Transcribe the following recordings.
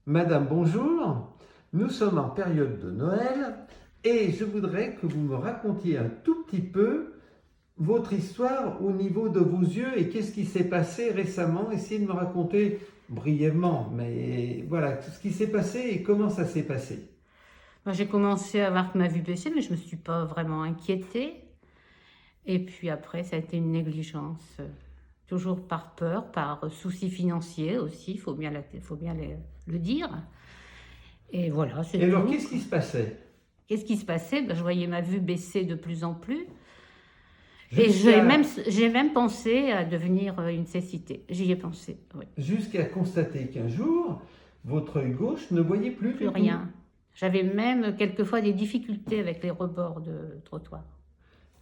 Madame, bonjour. Nous sommes en période de Noël et je voudrais que vous me racontiez un tout petit peu votre histoire au niveau de vos yeux et qu'est-ce qui s'est passé récemment. Essayez de me raconter brièvement, mais voilà, tout ce qui s'est passé et comment ça s'est passé. Moi, j'ai commencé à voir que ma vue baissait, mais je ne me suis pas vraiment inquiétée. Et puis après, ça a été une négligence, toujours par peur, par souci financier aussi, il faut bien le dire. Et voilà, Et c'est alors, tout, qu'est-ce quoi. qui se passait Qu'est-ce qui se passait? Ben, je voyais ma vue baisser de plus en plus. Et jusqu'à j'ai même pensé à devenir une cécité. J'y ai pensé, oui. jusqu'à constater qu'un jour, votre œil gauche ne voyait plus Plus du tout. rien. J'avais même quelquefois des difficultés avec les rebords de trottoir.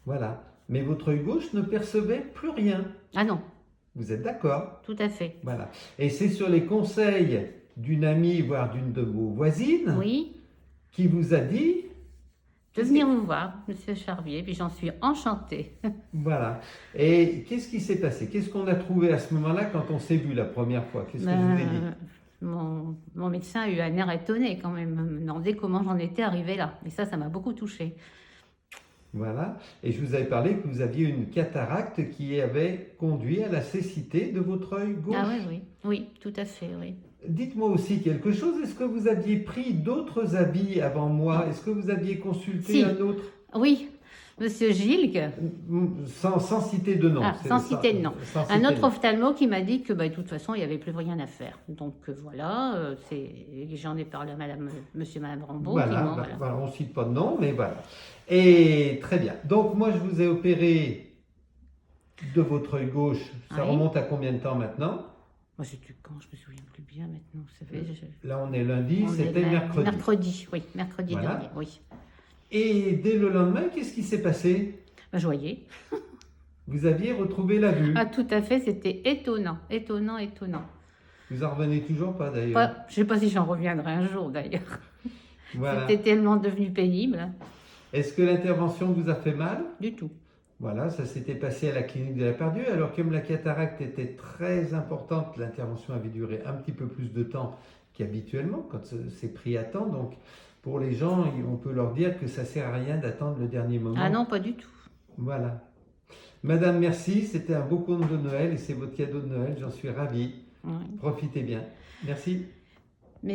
Voilà. Mais votre œil gauche ne percevait plus rien. Ah non, Vous êtes d'accord? tout à fait. Voilà. Et c'est sur les conseils d'une amie, voire d'une de vos voisines, Oui, qui vous a dit, de qu'est-ce venir qui... vous voir, Monsieur Charvier, puis j'en suis enchantée. Voilà. Et qu'est-ce qui s'est passé? Qu'est-ce qu'on a trouvé à ce moment-là quand on s'est vu la première fois? Qu'est-ce que je vous ai dit? Ben, mon médecin a eu un air étonné quand même, me demandait comment j'en étais arrivée là. Et ça m'a beaucoup touchée. Voilà. Et je vous avais parlé que vous aviez une cataracte qui avait conduit à la cécité de votre œil Ah oui, gauche. oui, oui, tout à fait, oui. Dites-moi aussi quelque chose. Est-ce que vous aviez pris d'autres habits avant moi? Non. Est-ce que vous aviez consulté un Si, autre? oui, Monsieur Gilles, Sans citer de nom. sans citer de nom, Sans un citer de autre nom. ophtalmo qui m'a dit que bah, de toute façon, il n'y avait plus rien à faire. Donc voilà, j'en ai parlé à Monsieur et Madame Rambaud qui Voilà, m'ont, voilà. voilà, on ne cite pas de nom, mais voilà. Et très bien. Donc moi, je vous ai opéré de votre œil gauche. Ça Oui. remonte à combien de temps maintenant? Moi, c'était quand? Je me souviens plus bien maintenant. Vous savez, Là, on est lundi, on est c'était mercredi. mercredi, oui, mercredi dernier, Voilà. oui. Et dès le lendemain, qu'est-ce qui s'est passé? Ben, je voyais. Vous aviez retrouvé la Ah, vue. tout à fait, c'était étonnant, étonnant, étonnant. Vous en revenez toujours pas d'ailleurs. Je ne sais pas si j'en reviendrai un jour d'ailleurs. Voilà. C'était tellement devenu pénible, hein. Est-ce que l'intervention vous a fait mal? Du tout. Voilà, ça s'était passé à la clinique de la Perdue. Alors, comme la cataracte était très importante, l'intervention avait duré un petit peu plus de temps qu'habituellement, quand c'est pris à temps. Donc, pour les gens, on peut leur dire que ça ne sert à rien d'attendre le dernier Ah moment. non, pas du tout. Voilà. Madame, merci. C'était un beau conte de Noël et c'est votre cadeau de Noël. J'en suis ravi. Ouais. Profitez bien. Merci.